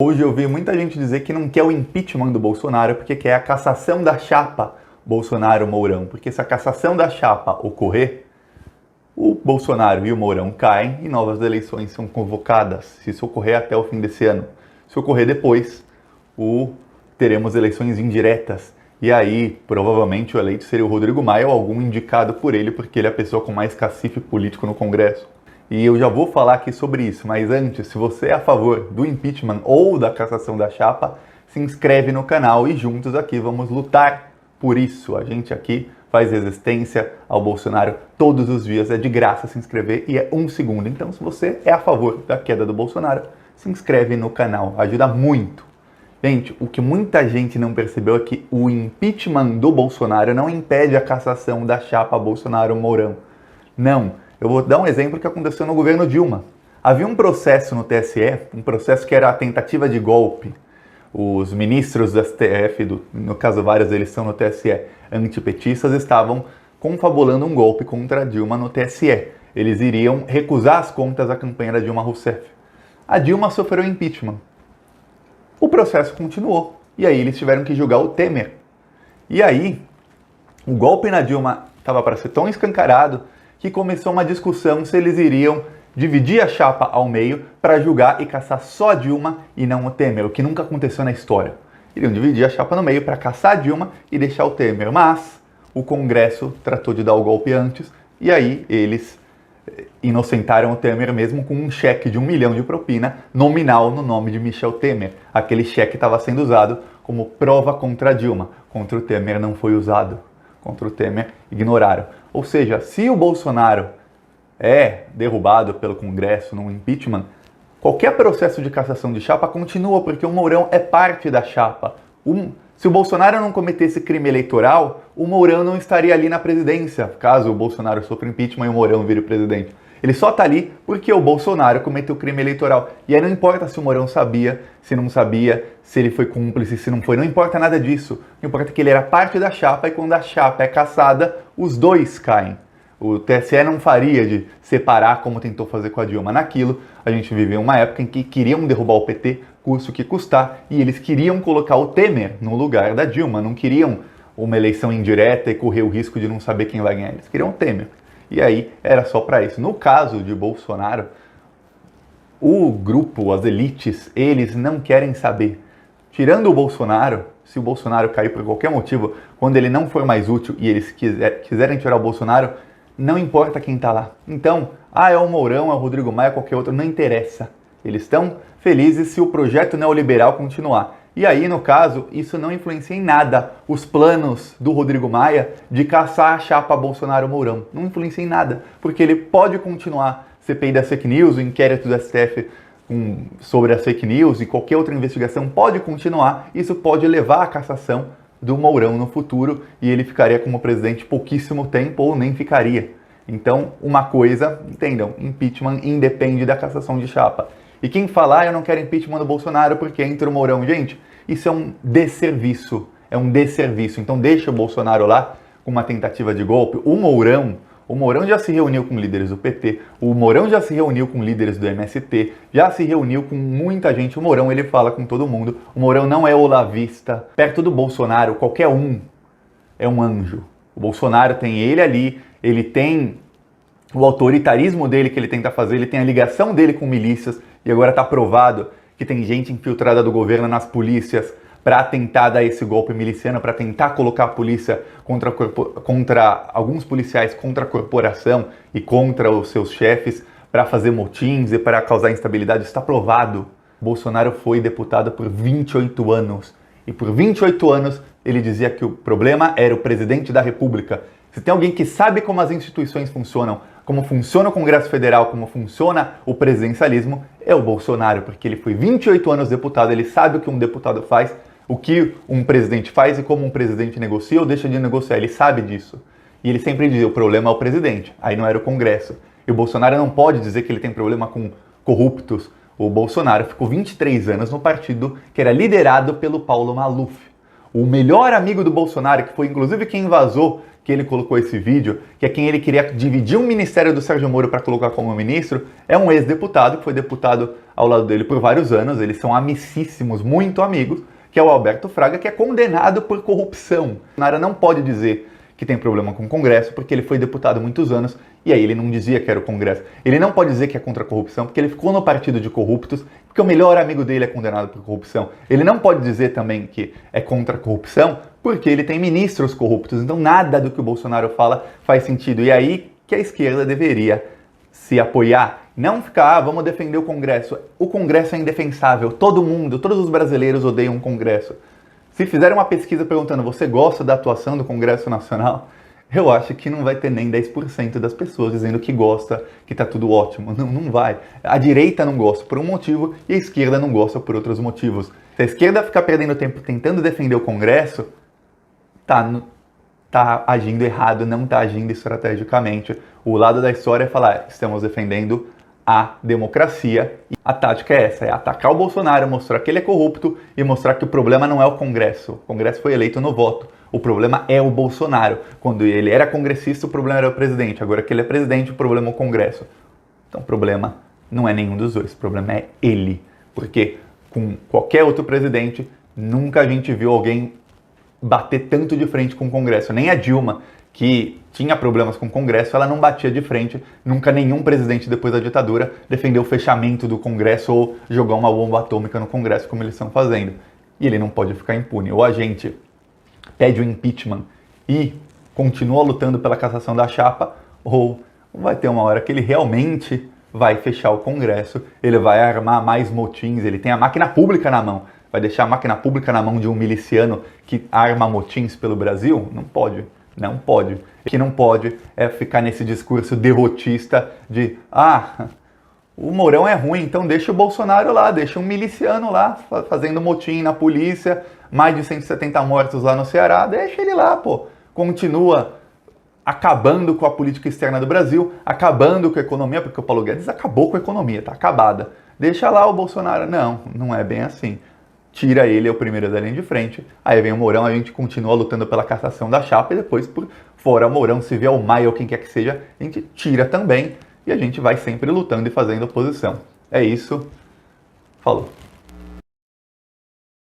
Hoje eu vi muita gente dizer que não quer o impeachment do Bolsonaro porque quer a cassação da chapa Bolsonaro-Mourão. Porque se a cassação da chapa ocorrer, o Bolsonaro e o Mourão caem e novas eleições são convocadas. Se isso ocorrer até o fim desse ano. Se ocorrer depois, teremos eleições indiretas. E aí, provavelmente, o eleito seria o Rodrigo Maia ou algum indicado por ele, porque ele é a pessoa com mais cacife político no Congresso. E eu já vou falar aqui sobre isso, mas antes, se você é a favor do impeachment ou da cassação da chapa, se inscreve no canal e juntos aqui vamos lutar por isso. A gente aqui faz resistência ao Bolsonaro todos os dias, é de graça se inscrever e é 1 segundo. Então, se você é a favor da queda do Bolsonaro, se inscreve no canal, ajuda muito. Gente, o que muita gente não percebeu é que o impeachment do Bolsonaro não impede a cassação da chapa Bolsonaro-Mourão. Não. Eu vou dar um exemplo que aconteceu no governo Dilma. Havia um processo no TSE, um processo que era a tentativa de golpe. Os ministros do STF, no caso vários deles são no TSE, antipetistas, estavam confabulando um golpe contra a Dilma no TSE. Eles iriam recusar as contas da campanha da Dilma Rousseff. A Dilma sofreu impeachment. O processo continuou. E aí eles tiveram que julgar o Temer. E aí, o golpe na Dilma estava para ser tão escancarado que começou uma discussão se eles iriam dividir a chapa ao meio para julgar e caçar só a Dilma e não o Temer, o que nunca aconteceu na história. Iriam dividir a chapa no meio para caçar a Dilma e deixar o Temer, mas o Congresso tratou de dar o golpe antes e aí eles inocentaram o Temer mesmo com um cheque de 1 milhão de propina nominal no nome de Michel Temer. Aquele cheque estava sendo usado como prova contra a Dilma. Contra o Temer não foi usado. Contra o Temer ignoraram. Ou seja, se o Bolsonaro é derrubado pelo Congresso num impeachment, qualquer processo de cassação de chapa continua, porque o Mourão é parte da chapa. Se o Bolsonaro não cometesse crime eleitoral, o Mourão não estaria ali na presidência, caso o Bolsonaro sofra impeachment e o Mourão vire presidente. Ele só está ali porque o Bolsonaro cometeu crime eleitoral. E aí não importa se o Mourão sabia, se não sabia, se ele foi cúmplice, se não foi, não importa nada disso. O que importa é que ele era parte da chapa e quando a chapa é cassada, os dois caem. O TSE não faria de separar como tentou fazer com a Dilma. Naquilo, a gente viveu uma época em que queriam derrubar o PT, custe o que custar, e eles queriam colocar o Temer no lugar da Dilma. Não queriam uma eleição indireta e correr o risco de não saber quem vai ganhar. Eles queriam o Temer. E aí era só para isso. No caso de Bolsonaro, o grupo, as elites, eles não querem saber. Tirando o Bolsonaro, se o Bolsonaro cair por qualquer motivo, quando ele não for mais útil e eles quiserem tirar o Bolsonaro, não importa quem está lá. Então, é o Mourão, é o Rodrigo Maia, qualquer outro, não interessa. Eles estão felizes se o projeto neoliberal continuar. E aí, no caso, isso não influencia em nada os planos do Rodrigo Maia de caçar a chapa Bolsonaro-Mourão. Não influencia em nada, porque ele pode continuar CPI das fake news, o inquérito do STF sobre as fake news e qualquer outra investigação pode continuar. Isso pode levar à cassação do Mourão no futuro e ele ficaria como presidente pouquíssimo tempo ou nem ficaria. Então, uma coisa, entendam, impeachment independe da cassação de chapa. E quem falar, eu não quero impeachment do Bolsonaro porque entra o Mourão. Gente, isso é um desserviço. É um desserviço. Então deixa o Bolsonaro lá com uma tentativa de golpe. O Mourão já se reuniu com líderes do PT, o Mourão já se reuniu com líderes do MST, já se reuniu com muita gente. O Mourão, ele fala com todo mundo. O Mourão não é olavista. Perto do Bolsonaro, qualquer um é um anjo. O Bolsonaro tem ele ali, ele tem o autoritarismo dele que ele tenta fazer, ele tem a ligação dele com milícias, e agora está provado que tem gente infiltrada do governo nas polícias para tentar dar esse golpe miliciano, para tentar colocar a polícia contra alguns policiais, contra a corporação e contra os seus chefes, para fazer motins e para causar instabilidade. Está provado. Bolsonaro foi deputado por 28 anos. E por 28 anos ele dizia que o problema era o presidente da República. Se tem alguém que sabe como as instituições funcionam, como funciona o Congresso Federal, como funciona o presidencialismo, é o Bolsonaro, porque ele foi 28 anos deputado, ele sabe o que um deputado faz, o que um presidente faz e como um presidente negocia ou deixa de negociar, ele sabe disso. E ele sempre dizia, o problema é o presidente, aí não era o Congresso. E o Bolsonaro não pode dizer que ele tem problema com corruptos. O Bolsonaro ficou 23 anos no partido que era liderado pelo Paulo Maluf. O melhor amigo do Bolsonaro, que foi inclusive quem vazou que ele colocou esse vídeo, que é quem ele queria dividir o ministério do Sérgio Moro para colocar como ministro, é um ex-deputado, que foi deputado ao lado dele por vários anos, eles são amicíssimos, muito amigos, que é o Alberto Fraga, que é condenado por corrupção. O Bolsonaro não pode dizer que tem problema com o Congresso, porque ele foi deputado há muitos anos, e aí ele não dizia que era o Congresso. Ele não pode dizer que é contra a corrupção, porque ele ficou no partido de corruptos, porque o melhor amigo dele é condenado por corrupção. Ele não pode dizer também que é contra a corrupção, porque ele tem ministros corruptos. Então nada do que o Bolsonaro fala faz sentido. E aí que a esquerda deveria se apoiar. Não ficar, vamos defender o Congresso. O Congresso é indefensável. Todo mundo, todos os brasileiros odeiam o Congresso. Se fizerem uma pesquisa perguntando, você gosta da atuação do Congresso Nacional? Eu acho que não vai ter nem 10% das pessoas dizendo que gosta, que tá tudo ótimo. Não, não vai. A direita não gosta por um motivo e a esquerda não gosta por outros motivos. Se a esquerda ficar perdendo tempo tentando defender o Congresso, tá agindo errado, não tá agindo estrategicamente. O lado da história é falar, estamos defendendo a democracia. E a tática é essa, é atacar o Bolsonaro, mostrar que ele é corrupto e mostrar que o problema não é o Congresso. O Congresso foi eleito no voto. O problema é o Bolsonaro. Quando ele era congressista, o problema era o presidente. Agora que ele é presidente, o problema é o Congresso. Então o problema não é nenhum dos dois, o problema é ele. Porque com qualquer outro presidente, nunca a gente viu alguém bater tanto de frente com o Congresso. Nem a Dilma, que tinha problemas com o Congresso, ela não batia de frente. Nunca nenhum presidente depois da ditadura defendeu o fechamento do Congresso ou jogar uma bomba atômica no Congresso, como eles estão fazendo. E ele não pode ficar impune. Ou a gente pede o impeachment e continua lutando pela cassação da chapa, ou vai ter uma hora que ele realmente vai fechar o Congresso, ele vai armar mais motins, ele tem a máquina pública na mão. Vai deixar a máquina pública na mão de um miliciano que arma motins pelo Brasil? Não pode. Não pode. O que não pode é ficar nesse discurso derrotista de o Mourão é ruim, então deixa o Bolsonaro lá, deixa um miliciano lá fazendo motim na polícia, mais de 170 mortos lá no Ceará, deixa ele lá, pô. Continua acabando com a política externa do Brasil, acabando com a economia, porque o Paulo Guedes acabou com a economia, tá acabada. Deixa lá o Bolsonaro. Não, não é bem assim. Tira ele, é o primeiro da linha de frente, aí vem o Mourão, a gente continua lutando pela cassação da chapa e depois, por fora Mourão, se vier o Maia ou quem quer que seja, a gente tira também e a gente vai sempre lutando e fazendo oposição. É isso, falou.